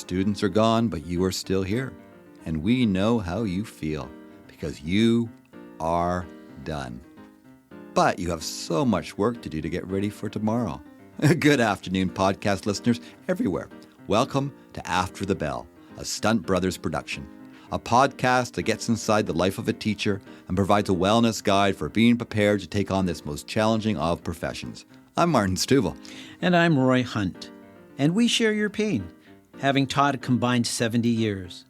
students are gone, but you are still here. And we know how you feel because you are done. But you have so much work to do to get ready for tomorrow. Good afternoon, podcast listeners everywhere. Welcome to After the Bell, a Stunt Brothers production. A podcast that gets inside the life of a teacher and provides a wellness guide for being prepared to take on this most challenging of professions. I'm Martin Stuvel. And I'm Roy Hunt. And we share your pain, having taught a combined 70 years.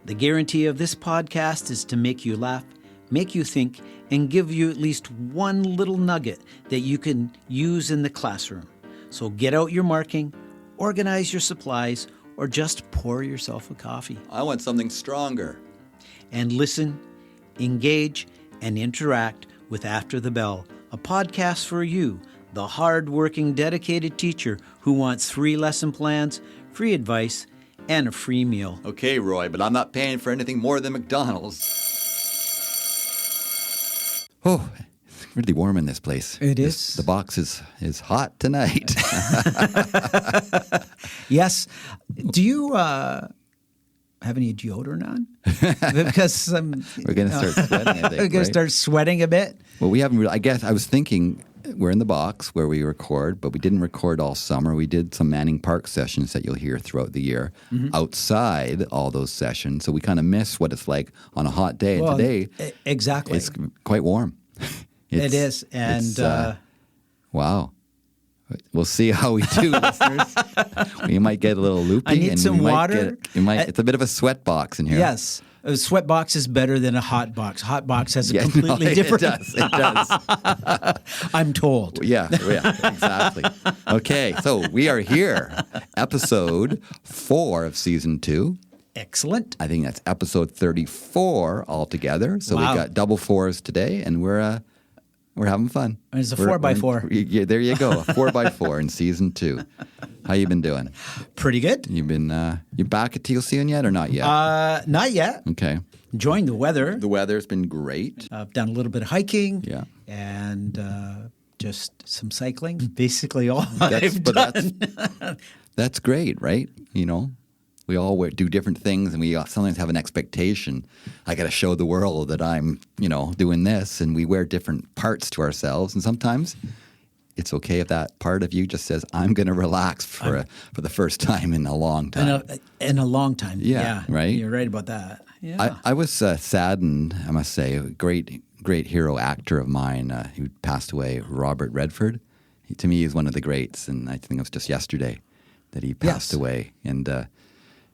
The guarantee of this podcast is to make you laugh, make you think, and give you at least one little nugget that you can use in the classroom. So get out your marking, organize your supplies, or just pour yourself a coffee. I want something stronger. And listen, engage, and interact with After the Bell, a podcast for you, the hard-working, dedicated teacher who wants free lesson plans, free advice, and a free meal. Okay, Roy, but I'm not paying for anything more than McDonald's. Oh, it's really warm in this place. It is. The box is hot tonight. Yes. Do you have any deodorant on? Because we're going to start sweating, I think. We're going to start sweating a bit. Well, we haven't really, I guess I was thinking we're in the box where we record, but we didn't record all summer. We did some Manning Park sessions that you'll hear throughout the year outside all those sessions. So we kind of miss what it's like on a hot day. And today, exactly, it's quite warm. It is. And wow. We'll see how we do, listeners. We might get a little loopy. I need some water. It's a bit of a sweat box in here. Yes. A sweat box is better than a hot box. Hot box has a completely different... It does. I'm told. Yeah, exactly. Okay, so we are here. Episode 4 of Season 2. Excellent. I think that's episode 34 altogether. So wow. We got double fours today, and we're having fun. It's a 4x4. Yeah, there you go, a 4x4 in Season 2. How you been doing? Pretty good. You've been you back at Teal'c yet or not yet? Not yet. Okay. Enjoying the weather. The weather's been great. I've done a little bit of hiking. Yeah. And just some cycling. Basically all I've done. That's great, right? You know, we all do different things, and we sometimes have an expectation. I got to show the world that I'm, doing this, and we wear different parts to ourselves. And sometimes it's okay if that part of you just says, "I'm going to relax for the first time in a long time." In a long time, yeah. Right. You're right about that. Yeah. I was saddened, I must say. A great hero actor of mine who passed away, Robert Redford. To me, he's one of the greats, and I think it was just yesterday that he passed away. And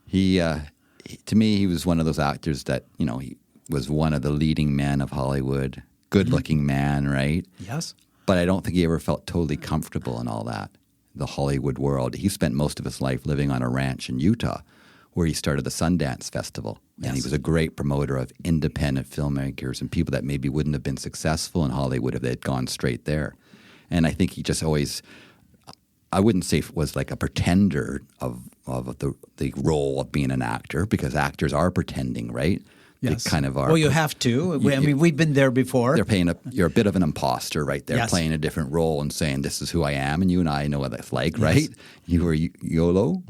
He, to me, he was one of those actors that, he was one of the leading men of Hollywood, good-looking man, right? Yes. But I don't think he ever felt totally comfortable in all that, the Hollywood world. He spent most of his life living on a ranch in Utah where he started the Sundance Festival. Yes. And he was a great promoter of independent filmmakers and people that maybe wouldn't have been successful in Hollywood if they had gone straight there. And I think he just always... I wouldn't say it was like a pretender of the role of being an actor, because actors are pretending, right? Yes. They kind of are. Well, you have to. We've been there before. You're a bit of an imposter, right? They're playing a different role and saying, "This is who I am," and you and I know what that's like, right? You were YOLO,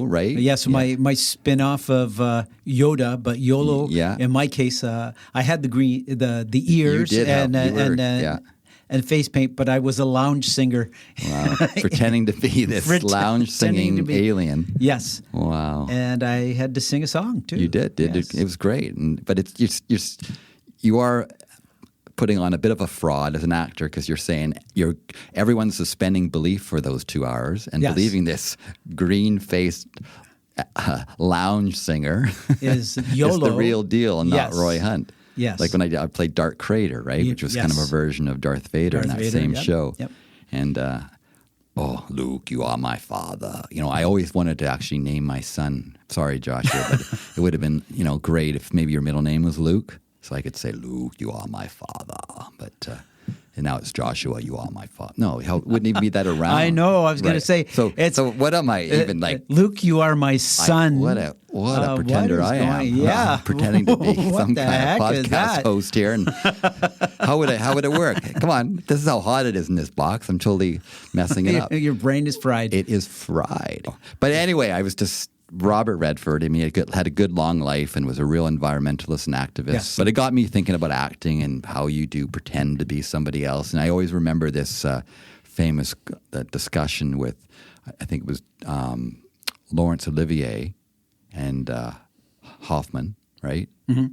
right? Yes, my spin-off of Yoda, but YOLO. Yeah. In my case, I had the ears and face paint, but I was a lounge singer. Wow. Pretending to be this lounge singing alien. Yes. Wow. And I had to sing a song too. You did. Yes. It was great. But it's you are putting on a bit of a fraud as an actor, because you're saying everyone's suspending belief for those 2 hours and believing this green-faced lounge singer is YOLO. is the real deal and not Roy Hunt. Yes. Like when I played Dark Crater, right? Which was kind of a version of Darth Vader in that same show. Yep. And, Luke, you are my father. I always wanted to actually name my son. Sorry, Joshua, but it would have been, great if maybe your middle name was Luke. So I could say, Luke, you are my father. But And now it's Joshua, you are my father. No, wouldn't even be that around. I know. I was going to say. So what am I even like? Luke, you are my son. What a pretender I am. Yeah. Pretending to be some kind of podcast host here. And how would it work? Come on. This is how hot it is in this box. I'm totally messing it up. Your brain is fried. It is fried. But anyway, I was just Robert Redford, I mean, he had a good long life and was a real environmentalist and activist. Yes. But it got me thinking about acting and how you do pretend to be somebody else. And I always remember this famous discussion with, I think it was Laurence Olivier and Hoffman, right? Mm-hmm.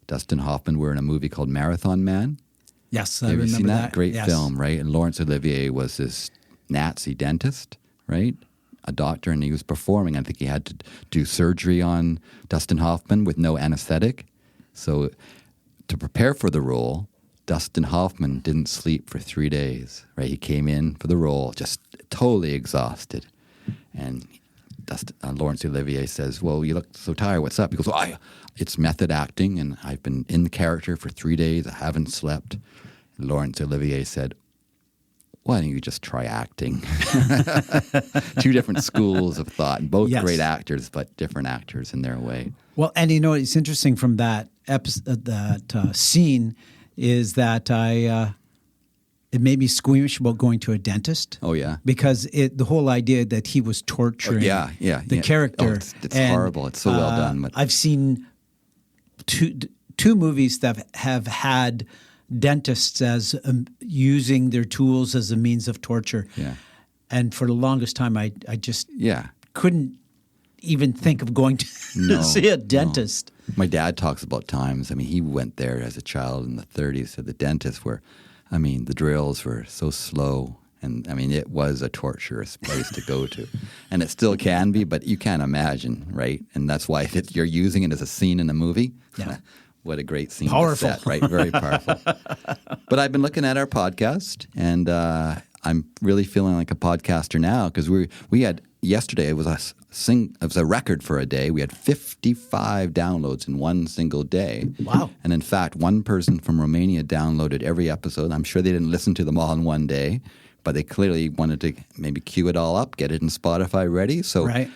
Dustin Hoffman were in a movie called Marathon Man. Yes, I Have remember you seen that? that. Great Yes. film, right? And Laurence Olivier was this Nazi dentist, right? A doctor, and he was performing. I think he had to do surgery on Dustin Hoffman with no anesthetic. So to prepare for the role, Dustin Hoffman didn't sleep for 3 days, right? He came in for the role just totally exhausted. And Laurence Olivier says, well, you look so tired. What's up? He goes, it's method acting, and I've been in the character for 3 days. I haven't slept. And Laurence Olivier said, why don't you just try acting? Two different schools of thought, and both Yes. great actors, but different actors in their way. Well, and it's interesting from that scene is that it made me squeamish about going to a dentist. Oh, yeah. Because the whole idea that he was torturing the character. Oh, it's horrible. It's so well done. But I've seen two movies that have had dentists as using their tools as a means of torture. Yeah. And for the longest time, I just yeah. couldn't even think of going to see a dentist. No. My dad talks about times. I mean, he went there as a child in the 30s to the dentist where, I mean, the drills were so slow. And, I mean, it was a torturous place to go to. And it still can be, but you can't imagine, right? And that's why if you're using it as a scene in a movie, what a great scene to set, right? Very powerful. But I've been looking at our podcast, and I'm really feeling like a podcaster now because we had yesterday. It was a record for a day. We had 55 downloads in one single day. Wow! And in fact, one person from Romania downloaded every episode. I'm sure they didn't listen to them all in one day, but they clearly wanted to maybe queue it all up, get it in Spotify ready. So. Right.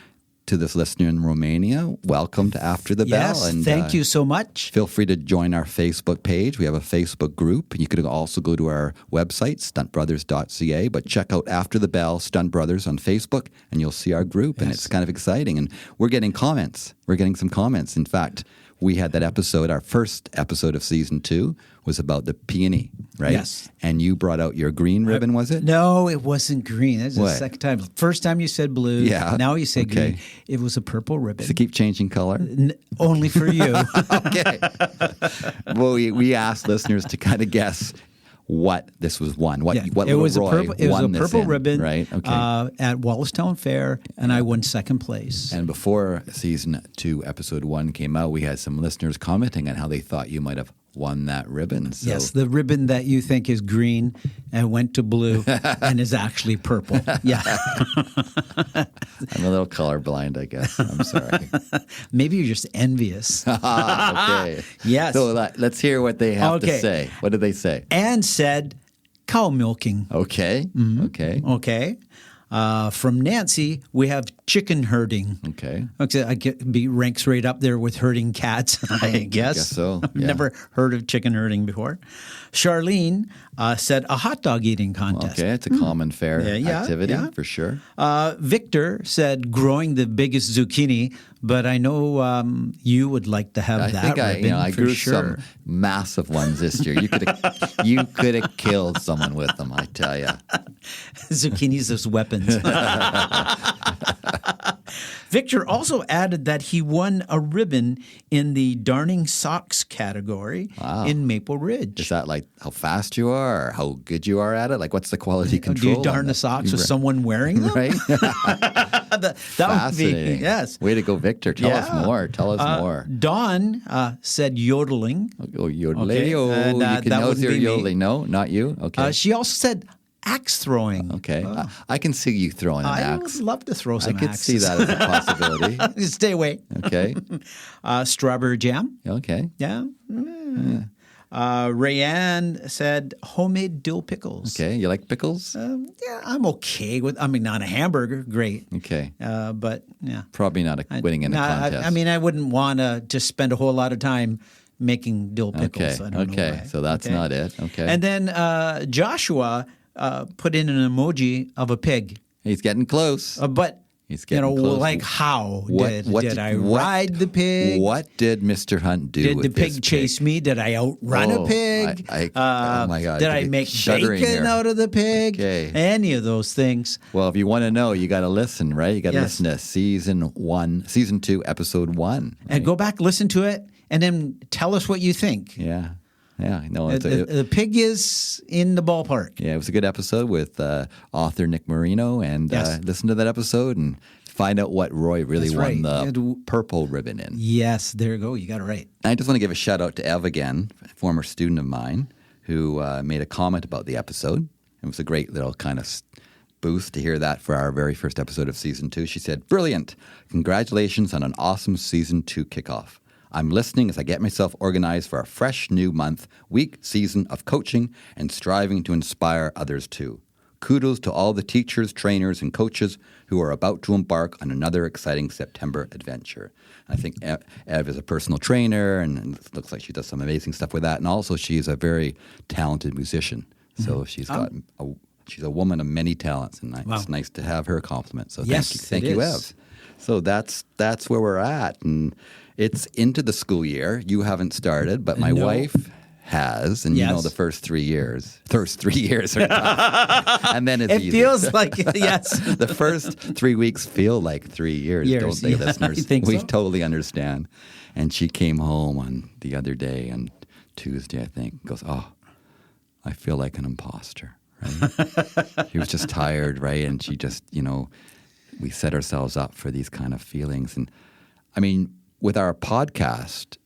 To this listener in Romania, welcome to After the Bell. Yes, and thank you so much. Feel free to join our Facebook page. We have a Facebook group. You could also go to our website, stuntbrothers.ca, but check out After the Bell, Stunt Brothers on Facebook, and you'll see our group, and it's kind of exciting. And we're getting comments. We're getting some comments. In fact, we had that episode, our first episode of Season 2 was about the peony, right? Yes. And you brought out your green ribbon, was it? No, it wasn't green. That's the second time. First time you said blue. Yeah. Now you say green. It was a purple ribbon. Does it keep changing color? Only for you. Okay. Well, we asked listeners to kind of guess what this was won. What it little was Roy a purple. It was won a this purple in, ribbon, right? Okay. At Wallacestown Fair, and I won second place. And before Season 2, Episode 1 came out, we had some listeners commenting on how they thought you might have won that ribbon. So. Yes, the ribbon that you think is green and went to blue and is actually purple. Yeah. I'm a little colorblind, I guess. I'm sorry. Maybe you're just envious. Okay. Yes. So let's hear what they have to say. What did they say? Anne said cow milking. Okay. Mm-hmm. Okay. Okay. From Nancy, we have chicken herding. Okay. Ranks right up there with herding cats, I guess. I guess so. I've never heard of chicken herding before. Charlene said a hot dog eating contest. Okay, it's a common fare activity for sure. Victor said growing the biggest zucchini, but I know you would like to have that ribbon. I for grew sure. some massive ones this year. You could have killed someone with them, I tell you. Zucchinis as weapons. Victor also added that he won a ribbon in the darning socks category in Maple Ridge. Is that like how fast you are or how good you are at it? Like what's the quality control? Do you darn the socks with someone wearing them? Right? that Fascinating. would be, yes. Way to go, Victor. Tell us more. Tell us more. Dawn said yodeling. Oh, yodeling. Okay. Oh, you can know your yodeling. No, not you? Okay. She also said axe throwing. Okay. I can see you throwing an axe. I would love to throw some axes. I could see that as a possibility. Stay away. Okay. Strawberry jam. Okay. Yeah. Rayanne said homemade dill pickles. Okay. You like pickles? Yeah, I'm okay with. I mean, not a hamburger. Great. Okay. But yeah. Probably not winning in a contest. I wouldn't want to just spend a whole lot of time making dill pickles. Okay. I don't know why. So that's not it. Okay. And then Joshua put in an emoji of a pig. He's getting close. But He's getting close. like how did I what- ride the pig? What did Mr. Hunt do Did with the this pig chase me? Did I outrun a pig? Oh my God. Did I make bacon out of the pig? Okay. Any of those things. Well, if you want to know, you got to listen, right? You got to Yes. listen to season 2, episode 1. And go back, listen to it, and then tell us what you think. Yeah. Yeah. No, The pig is in the ballpark. yeah, it was a good episode with author Nick Marino. And Yes. listen to that episode and find out what Roy really That's won right. the purple ribbon in. Yes, there you go. You got it right. I just want to give a shout out to Ev again, a former student of mine, who made a comment about the episode. It was a great little kind of boost to hear that for our very first episode of Season 2. She said, "Brilliant. Congratulations on an awesome Season 2 kickoff. I'm listening as I get myself organized for a fresh new month, week, season of coaching and striving to inspire others too. Kudos to all the teachers, trainers, and coaches who are about to embark on another exciting September adventure." I think Ev is a personal trainer, and it looks like she does some amazing stuff with that. And also, she's a very talented musician. So she's she's a woman of many talents, and it's nice to have her compliment. So thank you, Ev. So that's where we're at, and it's into the school year. You haven't started, but my wife has, and you know the first 3 years. First 3 years are tough. And then it's It easy. feels like, yes. The first 3 weeks feel like 3 years, don't they, listeners? I think we so. totally understand. And she came home on the other day, on Tuesday, I think, goes, "Oh, I feel like an imposter." Right? She was just tired, right? And she just, we set ourselves up for these kind of feelings. And I mean, with our podcast,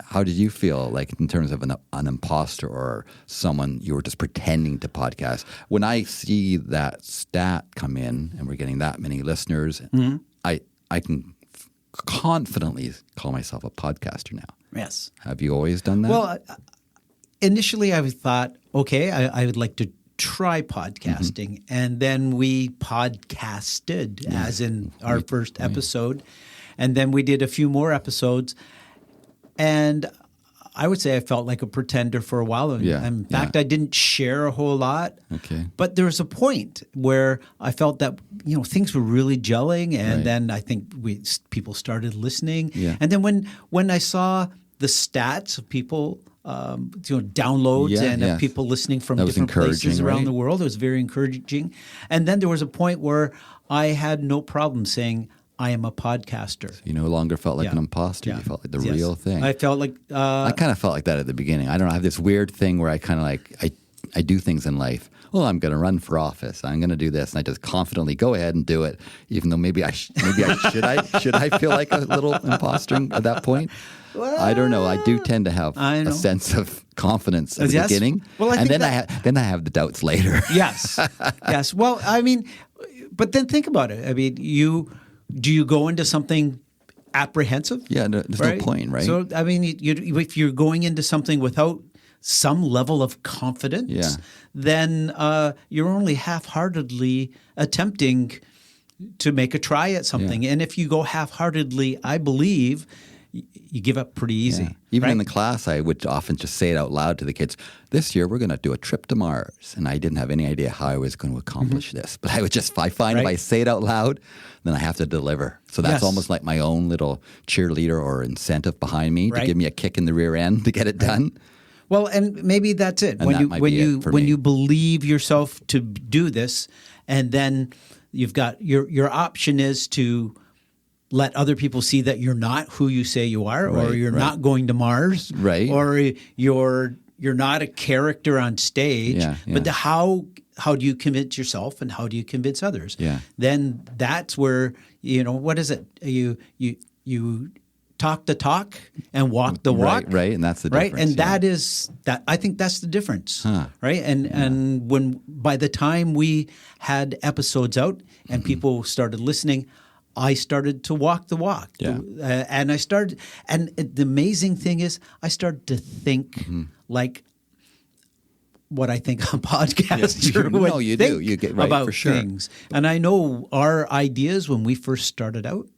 how did you feel, like, in terms of an imposter or someone you were just pretending to podcast? When I see that stat come in and we're getting that many listeners, I can confidently call myself a podcaster now. Yes. Have you always done that? Well, initially I thought, okay, I would like to try podcasting. And then we podcasted, as in our first episode. And then we did a few more episodes. And I would say I felt like a pretender for a while. And in fact, I didn't share a whole lot. Okay. But there was a point where I felt that, things were really gelling. And then I think people started listening. Yeah. And then when I saw the stats of people, downloads and of people listening from different places around the world, it was very encouraging. And then there was a point where I had no problem saying, I am a podcaster. You no longer felt like an imposter. You felt like the real thing. I felt like I kind of felt like that at the beginning. I don't know. I have this weird thing where I kind of I do things in life. Well, I'm going to run for office. I'm going to do this, and I just confidently go ahead and do it, even though maybe I should I feel like a little imposter at that point? Well, I don't know. I do tend to have a sense of confidence at the beginning, and then I have the doubts later. Yes. Well, I mean, but then think about it. I mean, do you go into something apprehensive? Yeah, there's no point, right? So, I mean, if you're going into something without some level of confidence, then you're only half-heartedly attempting to make a try at something. And if you go half-heartedly, I believe you give up pretty easy. Yeah. Even in the class, I would often just say it out loud to the kids, "This year we're going to do a trip to Mars." And I didn't have any idea how I was going to accomplish this. But I find if I say it out loud, then I have to deliver. So that's almost like my own little cheerleader or incentive behind me to give me a kick in the rear end to get it done. Well, and maybe that's it. And when you believe yourself to do this, and then you've got your option is to let other people see that you're not who you say you are, or you're not going to Mars, or you're not a character on stage. But how do you convince yourself, and how do you convince others? Then that's where what is it? You talk the talk and walk the walk, right? And that's the difference, and that is that. I think that's the difference, right? And when by the time we had episodes out and people started listening, I started to walk the walk, and I started. And the amazing thing is, I started to think like what I think a podcaster would you think do. You get right about for sure. things. And I know our ideas when we first started out,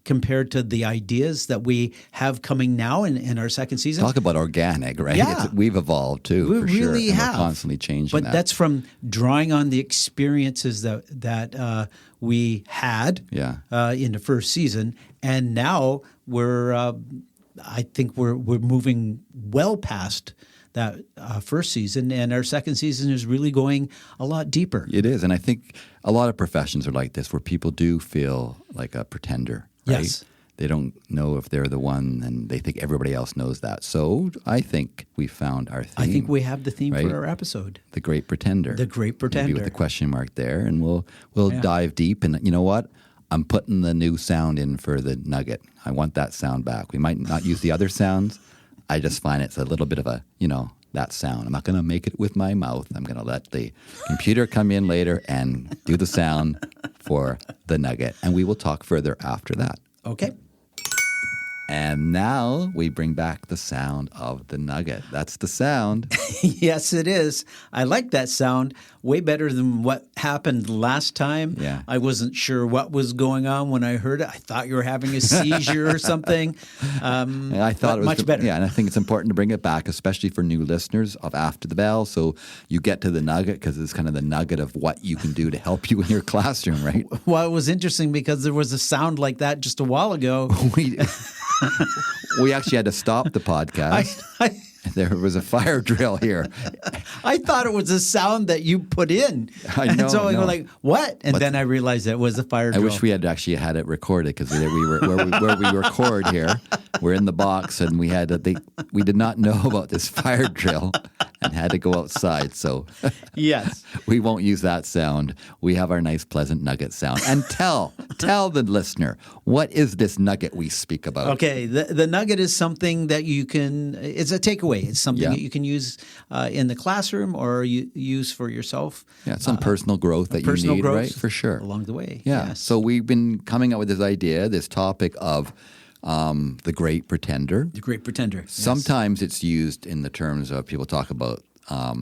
compared to the ideas that we have coming now in our second season. Talk about organic, right? Yeah. We've evolved too, We for sure. really And have. we're constantly changing But that. that's from drawing on the experiences that we had in the first season, and now I think we're moving well past that first season, and our second season is really going a lot deeper. It is, and I think a lot of professions are like this, where people do feel like a pretender, right? Yes. They don't know if they're the one, and they think everybody else knows that. So I think we found our theme. I think we have the theme right? for our episode. The Great Pretender. The Great Pretender. Maybe with the question mark there, and we'll dive deep. And you know what? I'm putting the new sound in for the nugget. I want that sound back. We might not use the other sounds. I just find it's a little bit of a, that sound. I'm not going to make it with my mouth. I'm going to let the computer come in later and do the sound for the nugget. And we will talk further after that. Okay. And now we bring back the sound of the nugget. That's the sound. Yes, it is. I like that sound way better than what happened last time. Yeah. I wasn't sure what was going on when I heard it. I thought you were having a seizure or something. I thought it was much better. Yeah, and I think it's important to bring it back, especially for new listeners of After the Bell. So you get to the nugget because it's kind of the nugget of what you can do to help you in your classroom, right? Well, it was interesting because there was a sound like that just a while ago. We actually had to stop the podcast. There was a fire drill here. I thought it was a sound that you put in. I know. And so I no. go like, what? And then I realized it was a fire I drill. wish we had actually had it recorded because we were where we record here. We're in the box, and we did not know about this fire drill and had to go outside. So Yes. we won't use that sound. We have our nice, pleasant nugget sound. And tell the listener, what is this nugget we speak about? Okay, the nugget is something that you can. It's a takeaway. It's something Yeah. that you can use in the classroom or you use for yourself. Yeah, some personal growth that you need, growth right? For sure. along the way. Yeah. Yes. So we've been coming up with this topic of the Great Pretender. The Great Pretender. Yes. Sometimes it's used in the terms of people talk about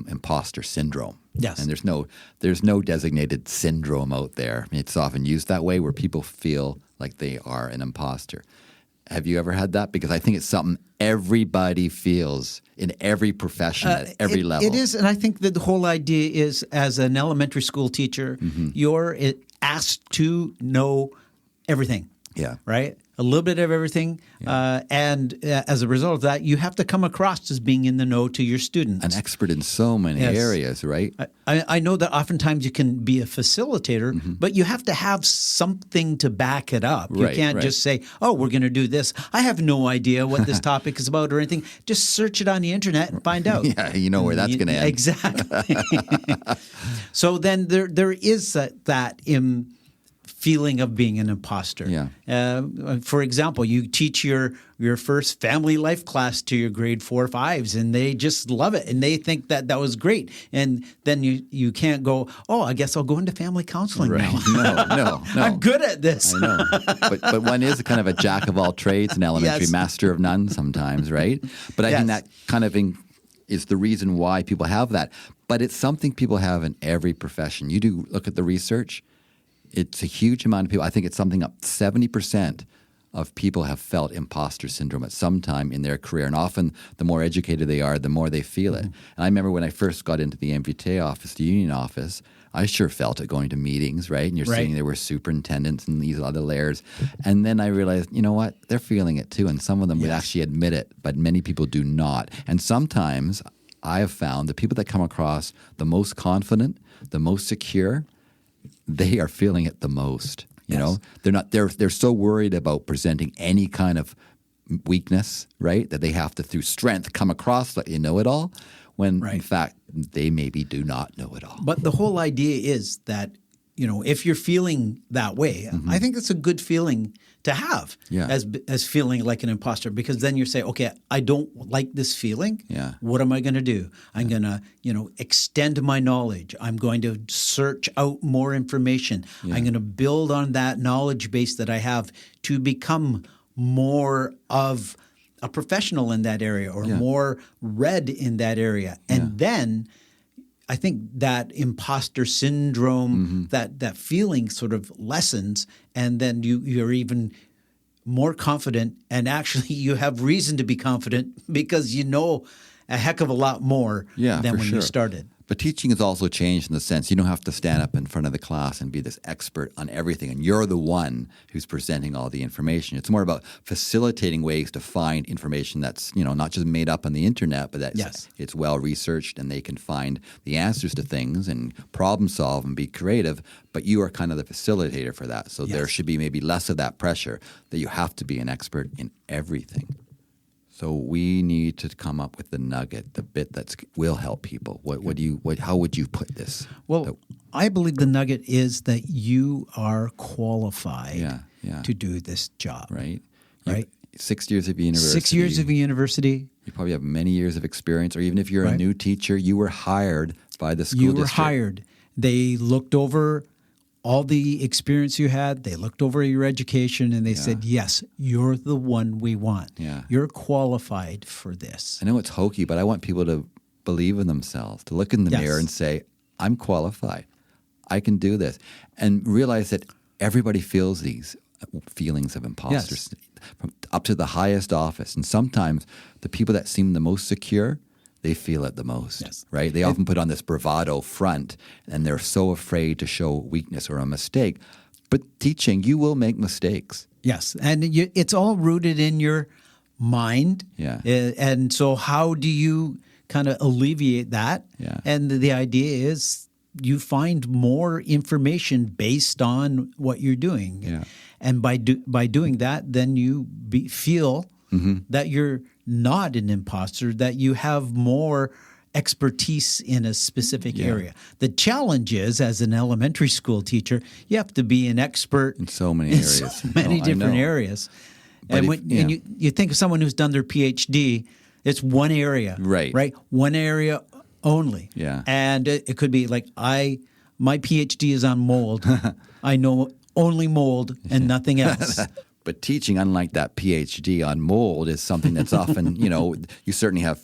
imposter syndrome. Yes. And there's no designated syndrome out there. It's often used that way where people feel like they are an imposter. Have you ever had that? Because I think it's something everybody feels in every profession at every level. It is, and I think that the whole idea is, as an elementary school teacher, you're asked to know everything. Yeah. Right? A little bit of everything. And as a result of that, you have to come across as being in the know to your students. An expert in so many Yes. areas, right? I know that oftentimes you can be a facilitator, but you have to have something to back it up. You Right, can't right. just say, oh, we're going to do this. I have no idea what this topic is about or anything. Just search it on the internet and find out. Yeah, you know where that's going to end. Exactly. So then there is that feeling of being an imposter. Yeah. For example, you teach your first family life class to your grade 4 or 5s, and they just love it, and they think that was great. And then you can't go, oh, I guess I'll go into family counseling Right. now. No. I'm good at this. I know. But one is kind of a jack of all trades, an elementary Yes. master of none sometimes, right? But I think Yes. that kind of is the reason why people have that. But it's something people have in every profession. You do look at the research. It's a huge amount of people. I think it's something up 70% of people have felt imposter syndrome at some time in their career. And often the more educated they are, the more they feel it. And I remember when I first got into the MVT office, the union office, I sure felt it going to meetings, right? And you're seeing there were superintendents and these other layers. And then I realized, you know what? They're feeling it too. And some of them would actually admit it, but many people do not. And sometimes I have found the people that come across the most confident, the most secure, they are feeling it the most. You know, they're so worried about presenting any kind of weakness, right? That they have to, through strength, come across that you know it all, when in fact they maybe do not know it all. But the whole idea is that, if you're feeling that way, I think it's a good feeling to have as feeling like an imposter, because then you say, okay, I don't like this feeling. Yeah. What am I going to do? I'm going to, extend my knowledge. I'm going to search out more information. I'm going to build on that knowledge base that I have to become more of a professional in that area or more read in that area. And then I think that imposter syndrome, that feeling sort of lessens, and then you're even more confident, and actually you have reason to be confident because you know a heck of a lot more Yeah, than for when sure. you started. But teaching has also changed in the sense you don't have to stand up in front of the class and be this expert on everything, and you're the one who's presenting all the information. It's more about facilitating ways to find information that's, not just made up on the internet, but that it's well researched and they can find the answers to things and problem solve and be creative. But you are kind of the facilitator for that. So there should be maybe less of that pressure that you have to be an expert in everything. So we need to come up with the nugget, the bit that will help people. How would you put this? Well, I believe the nugget is that you are qualified to do this job. Right? Right? 6 years of university. 6 years of university. You probably have many years of experience, or even if you're a new teacher, you were hired by the school district. You were hired. They looked over all the experience you had. They looked over your education and they said, yes, you're the one we want. Yeah. You're qualified for this. I know it's hokey, but I want people to believe in themselves, to look in the mirror and say, I'm qualified. I can do this. And realize that everybody feels these feelings of imposter from up to the highest office. And sometimes the people that seem the most secure, they feel it the most, right? They often put on this bravado front, and they're so afraid to show weakness or a mistake. But teaching, you will make mistakes. Yes, and it's all rooted in your mind. Yeah. And so how do you kind of alleviate that? Yeah. And the idea is you find more information based on what you're doing. Yeah. And by doing that, then you feel that you're not an imposter, that you have more expertise in a specific area. The challenge is, as an elementary school teacher, you have to be an expert in so many areas. So many different areas. But and you think of someone who's done their PhD, it's one area. Right? One area only. Yeah. And it could be like, my PhD is on mold. I know only mold and nothing else. But teaching, unlike that PhD on mold, is something that's often, you certainly have,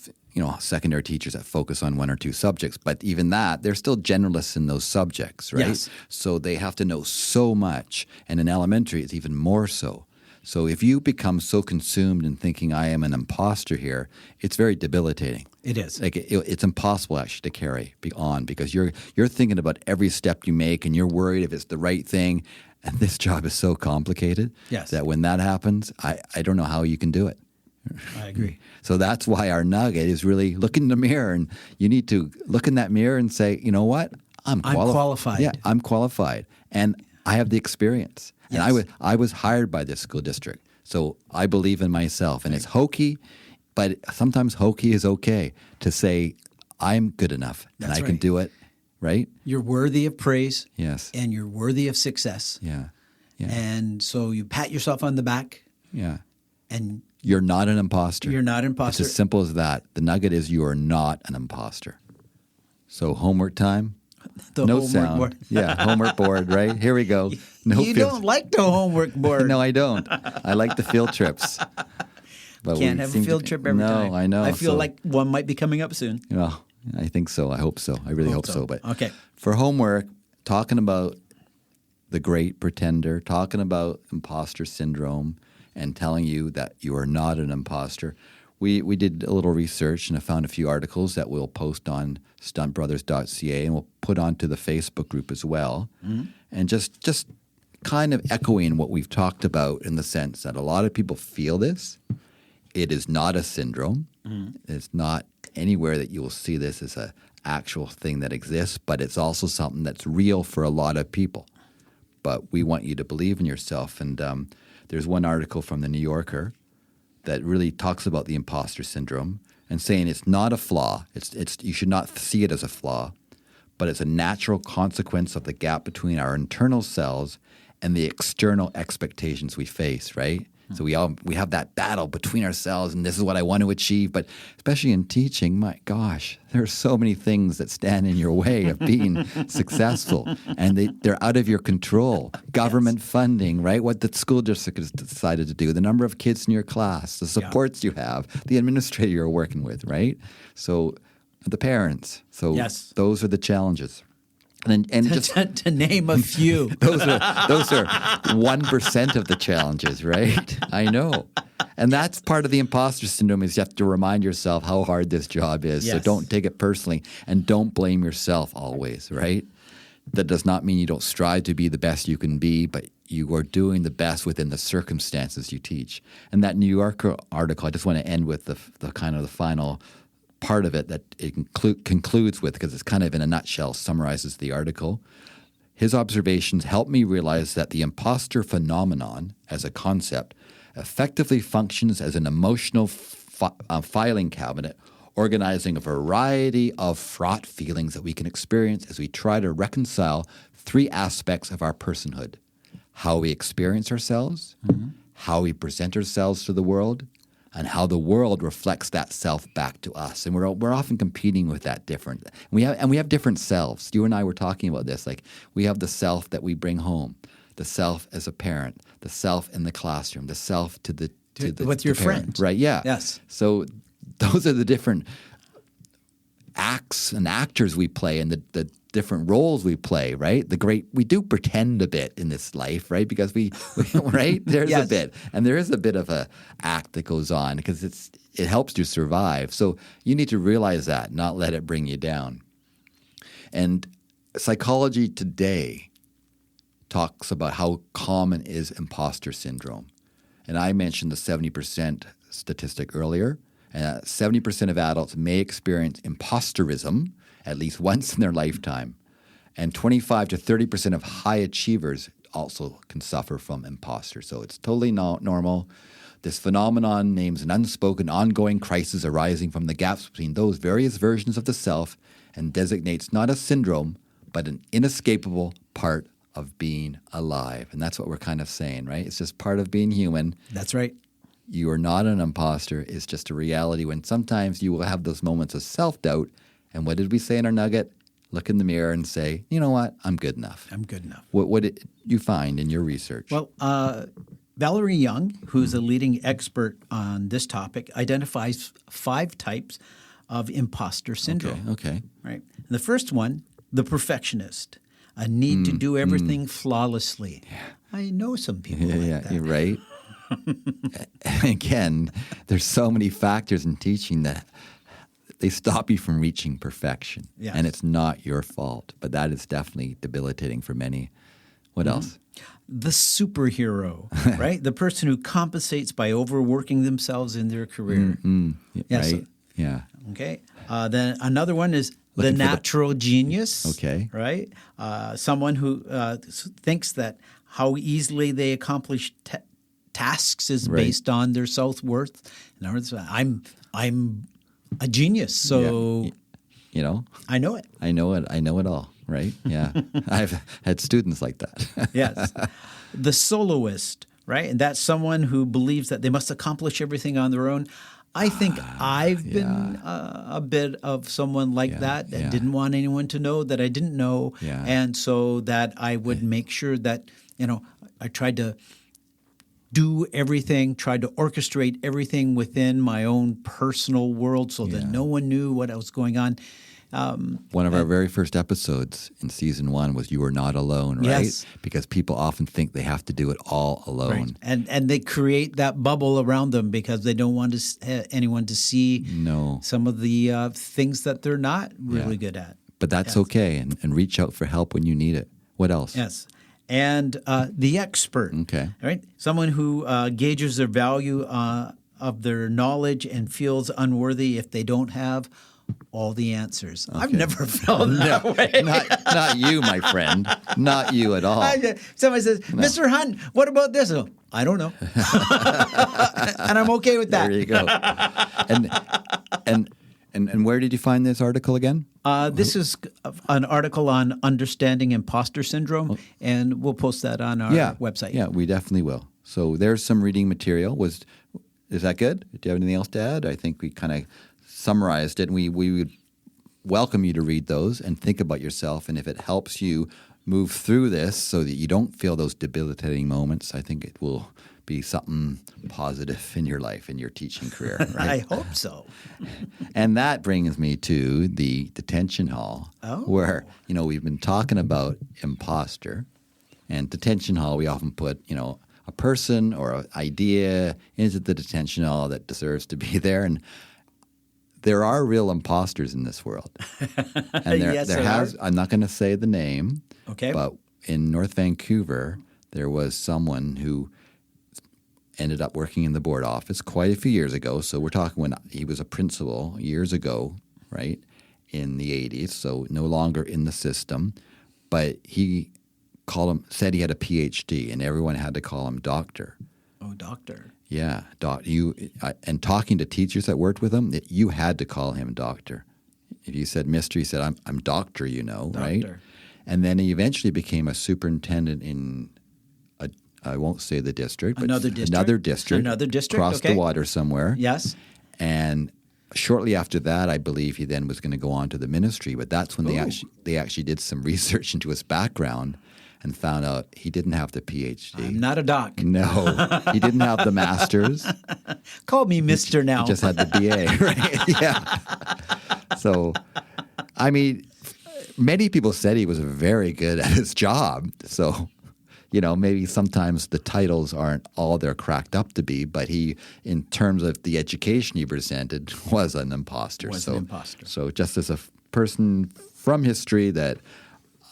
secondary teachers that focus on one or two subjects. But even that, they're still generalists in those subjects, right? Yes. So they have to know so much. And in elementary, it's even more so. So if you become so consumed in thinking I am an imposter here, it's very debilitating. It is. Like it's impossible actually to carry on because you're thinking about every step you make and you're worried if it's the right thing. And this job is so complicated that when that happens, I don't know how you can do it. I agree. So that's why our nugget is really look in the mirror, and you need to look in that mirror and say, you know what? I'm qualified. Yeah, I'm qualified, and I have the experience. Yes. And I was hired by this school district, so I believe in myself. And it's hokey, but sometimes hokey is okay to say I'm good enough and I can do it. Right? You're worthy of praise. Yes. And you're worthy of success. Yeah. And so you pat yourself on the back. Yeah. And you're not an imposter. You're not an imposter. It's as simple as that. The nugget is you are not an imposter. So homework time. The no homework sound. board. Yeah, homework board, right? Here we go. No you don't like the homework board. No, I don't. I like the field trips. But Can't have a field trip every time. No, I know. I feel like one might be coming up soon. I think so. I hope so. I really hope so. But okay. For homework, talking about the great pretender, talking about imposter syndrome, and telling you that you are not an imposter, we did a little research and I found a few articles that we'll post on stuntbrothers.ca and we'll put onto the Facebook group as well. Mm-hmm. And just kind of echoing what we've talked about in the sense that a lot of people feel this. It is not a syndrome. Mm-hmm. It's not anywhere that you will see this as an actual thing that exists, but it's also something that's real for a lot of people. But we want you to believe in yourself. And there's one article from the New Yorker that really talks about the imposter syndrome and saying it's not a flaw. It's you should not see it as a flaw, but it's a natural consequence of the gap between our internal selves and the external expectations we face, right? So we have that battle between ourselves, and this is what I want to achieve. But especially in teaching, my gosh, there are so many things that stand in your way of being successful, and they're out of your control. Government funding, right? What the school district has decided to do, the number of kids in your class, the supports you have, the administrator you're working with, right? So the parents. So those are the challenges. And just to name a few. those are 1% of the challenges, right? I know. And that's part of the imposter syndrome is you have to remind yourself how hard this job is. Yes. So don't take it personally and don't blame yourself always, right? That does not mean you don't strive to be the best you can be, but you are doing the best within the circumstances you teach. And that New Yorker article, I just want to end with the kind of the final part of it that it concludes with, because it's kind of in a nutshell summarizes the article. His observations help me realize that the imposter phenomenon as a concept effectively functions as an emotional filing cabinet, organizing a variety of fraught feelings that we can experience as we try to reconcile three aspects of our personhood: how we experience ourselves, how we present ourselves to the world, and how the world reflects that self back to us. And we're often competing with that different. We have different selves. You and I were talking about this. Like, we have the self that we bring home, the self as a parent, the self in the classroom, the self with your friends. Right, yeah. Yes. So those are the different acts and actors we play and the different roles we play, right? We do pretend a bit in this life, right? Because we right? There's Yes. a bit. And there is a bit of a act that goes on because it helps you survive. So you need to realize that, not let it bring you down. And psychology today talks about how common is imposter syndrome. And I mentioned the 70% statistic earlier. 70% of adults may experience imposterism at least once in their lifetime. And 25 to 30% of high achievers also can suffer from imposter. So it's totally normal. This phenomenon names an unspoken ongoing crisis arising from the gaps between those various versions of the self and designates not a syndrome, but an inescapable part of being alive. And that's what we're kind of saying, right? It's just part of being human. That's right. You are not an imposter. It's just a reality when sometimes you will have those moments of self-doubt. And what did we say in our nugget? Look in the mirror and say, you know what? I'm good enough. I'm good enough. What did you find in your research? Well, Valerie Young, who's a leading expert on this topic, identifies 5 types of imposter syndrome. Okay. Right. And the first one, the perfectionist, a need to do everything flawlessly. Yeah. I know some people like that. You're right. Again, there's so many factors in teaching that they stop you from reaching perfection. Yes. And it's not your fault, but that is definitely debilitating for many. What else? The superhero, right? The person who compensates by overworking themselves in their career. Yes. Right? Yeah. Okay. Then another one is the natural genius. Okay. Right? Someone who thinks that how easily they accomplish tasks is based on their self-worth. In other words, I'm a genius, so you know, I know it. I know it all, right? Yeah. I've had students like that. Yes. The soloist, right? And that's someone who believes that they must accomplish everything on their own. I think I've been a bit of someone like that didn't want anyone to know that I didn't know. Yeah. And so that I would make sure that, I tried to do everything, tried to orchestrate everything within my own personal world so that no one knew what was going on. One of our very first episodes in season 1 was You Were Not Alone, right? Yes. Because people often think they have to do it all alone. Right. And they create that bubble around them because they don't want anyone to see some of the things that they're not really good at. But that's okay, and reach out for help when you need it. What else? Yes. And the expert, Okay. right? Someone who gauges their value of their knowledge and feels unworthy if they don't have all the answers. Okay. I've never felt that way. Not you, my friend. Not you at all. Somebody says, Mr. Hunt, what about this? I don't know. And I'm okay with that. There you go. And where did you find this article again? This is an article on understanding imposter syndrome, and we'll post that on our website. Yeah, we definitely will. So there's some reading material. Is that good? Do you have anything else to add? I think we kind of summarized it, and we would welcome you to read those and think about yourself. And if it helps you move through this so that you don't feel those debilitating moments, I think it will be something positive in your life, in your teaching career. I Right? hope so. And that brings me to the detention hall, where, we've been talking about imposter. And detention hall, we often put, a person or an idea into the detention hall that deserves to be there. And there are real imposters in this world. And Yes, there there has, are. I'm not going to say the name, Okay. but in North Vancouver, there was someone who ended up working in the board office quite a few years ago. So we're talking when he was a principal years ago, right, in the 80s, so no longer in the system. But he said he had a PhD, and everyone had to call him doctor. Oh, doctor. Yeah, and talking to teachers that worked with him, you had to call him doctor. If you said Mister, he said, I'm doctor, right? Doctor. And then he eventually became a superintendent in, I won't say the district, but Another district, across okay. the water somewhere. Yes. And shortly after that, I believe he then was going to go on to the ministry. But that's when they actually did some research into his background and found out he didn't have the PhD. I'm not a doc. No, he didn't have the master's. Call me Mister now. He just had the BA, right? Yeah. So, I mean, many people said he was very good at his job. So, maybe sometimes the titles aren't all they're cracked up to be, but he, in terms of the education he presented, was an imposter. So just as a person from history that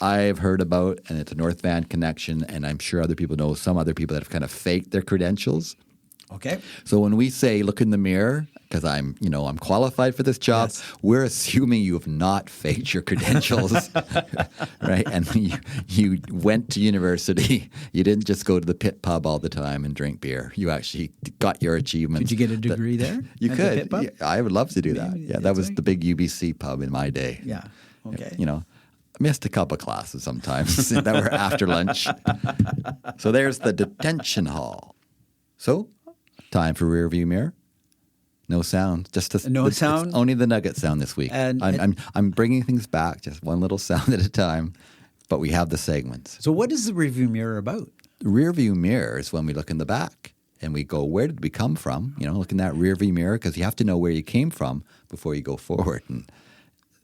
I've heard about, and it's a North Van connection, and I'm sure other people know some other people that have kind of faked their credentials. Okay. So when we say look in the mirror, because I'm qualified for this job, Yes. we're assuming you have not faked your credentials, right? And you went to university. You didn't just go to the pit pub all the time and drink beer. You actually got your achievements. Could you get a degree there? You at the could. pit pub? Yeah, I would love to do that. Maybe Yeah, that that's was right. the big UBC pub in my day. Yeah. Okay. I missed a couple classes sometimes that were after lunch. So there's the detention hall. So, time for rear view mirror. No sound. No sound? It's only the nugget sound this week. And I'm bringing things back, just one little sound at a time. But we have the segments. So what is the review mirror about? Rear view mirror is when we look in the back and we go, where did we come from? Look in that rear view mirror, because you have to know where you came from before you go forward. And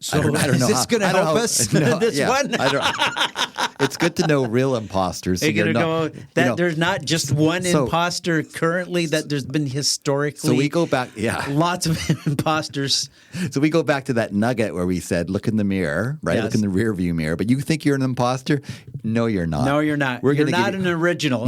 So I don't is know this going to help us? This one? It's good to know real imposters. So You're going to go that there's not just one So- imposter currently, that there's been historically So we go back, lots of imposters. So we go back to that nugget where we said, look in the mirror, right? Yes. Look in the rear view mirror. But you think you're an imposter? No, you're not. No, you're not. We're You're gonna not give an original.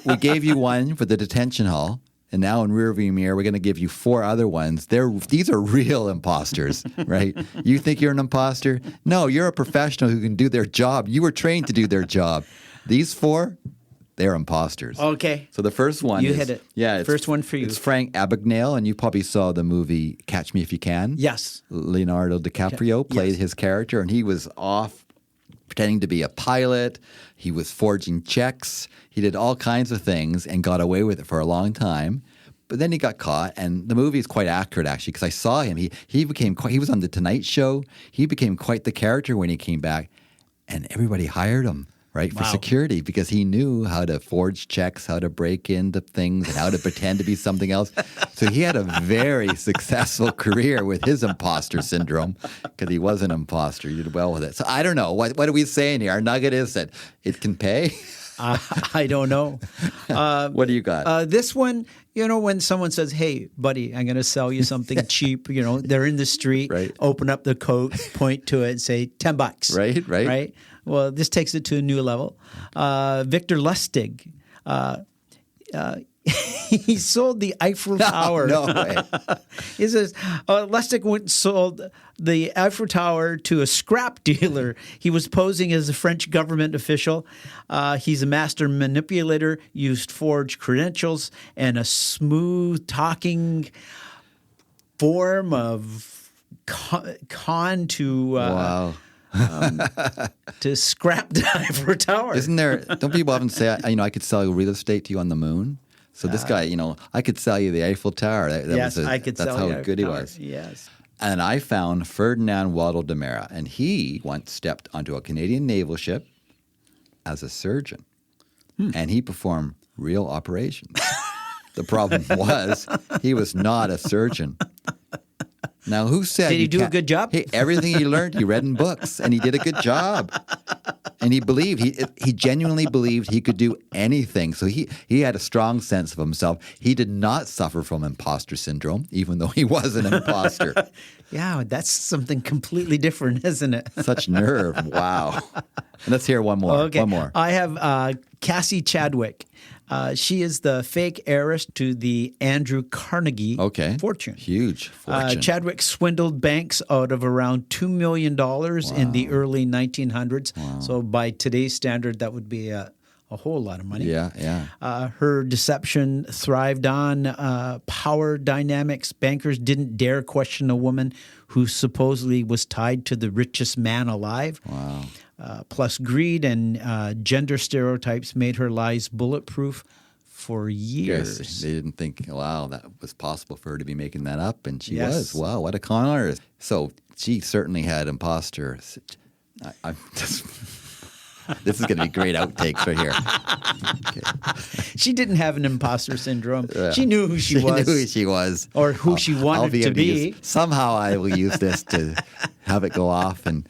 we gave you one for the detention hall. And now in rear view mirror, we're going to give you 4 other ones. These are real imposters, right? You think you're an imposter? No, you're a professional who can do their job. You were trained to do their job. These 4, they're imposters. Okay. So the first one You is, hit it. Yeah, First one for you. It's Frank Abagnale, and you probably saw the movie Catch Me If You Can. Yes. Leonardo DiCaprio played his character, and he was off pretending to be a pilot. He was forging checks. He did all kinds of things and got away with it for a long time. But then he got caught, and the movie is quite accurate, actually, because I saw him. He was on The Tonight Show. He became quite the character when he came back, and everybody hired him, right, for security, because he knew how to forge checks, how to break into things, and how to pretend to be something else. So he had a very successful career with his imposter syndrome, because he was an imposter. He did well with it. So I don't know. What are we saying here? Our nugget is that it can pay. I don't know. What do you got? This one, when someone says, hey, buddy, I'm going to sell you something cheap, they're in the street, Right. Open up the coat, point to it and say $10. Right. Well, this takes it to a new level. Victor Lustig, he sold the Eiffel Tower. No way. He says, Lustig went and sold the Eiffel Tower to a scrap dealer. He was posing as a French government official. He's a master manipulator, used forged credentials, and a smooth-talking form of con to Wow. to scrap the Eiffel Tower. Don't people often say, I could sell real estate to you on the moon? So this guy, I could sell you the Eiffel Tower. I could sell That's you how good he Eiffel Tower. was. Yes. And I found Ferdinand Waddle de Mera, and he once stepped onto a Canadian naval ship as a surgeon, and he performed real operations. The problem was he was not a surgeon. Now, who said Did he you do a can't- good job? Hey, everything he learned, he read in books, and he did a good job. And he believed, he genuinely believed he could do anything. So he had a strong sense of himself. He did not suffer from imposter syndrome, even though he was an imposter. Yeah, that's something completely different, isn't it? Such nerve. Wow. And let's hear one more. Okay. One more. I have Cassie Chadwick. She is the fake heiress to the Andrew Carnegie fortune. Huge fortune. Chadwick swindled banks out of around $2 million in the early 1900s. Wow. So by today's standard, that would be a whole lot of money. Yeah. Her deception thrived on power dynamics. Bankers didn't dare question a woman who supposedly was tied to the richest man alive. Wow. Plus greed and gender stereotypes made her lies bulletproof for years. Yes, they didn't think, wow, that was possible for her to be making that up. And she Yes. was. Wow, what a con artist. So she certainly had imposter. I'm just... This is going to be great outtakes right here. Okay. She didn't have an imposter syndrome. She knew who she She was. knew who she was. Or who she wanted to be. Somehow I will use this to have it go off. And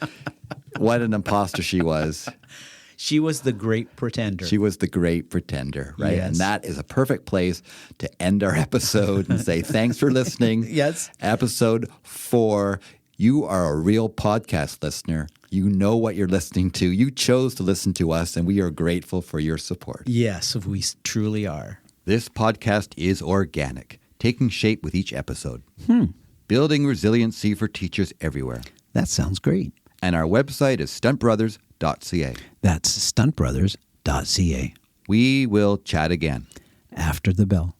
what an imposter she was. She was the great pretender. She was the great pretender, right? Yes. And that is a perfect place to end our episode and say thanks for listening. Yes. Episode 4. You are a real podcast listener. You know what you're listening to. You chose to listen to us, and we are grateful for your support. Yes, we truly are. This podcast is organic, taking shape with each episode. Building resiliency for teachers everywhere. That sounds great. And our website is stuntbrothers.ca. That's stuntbrothers.ca. We will chat again. After the bell.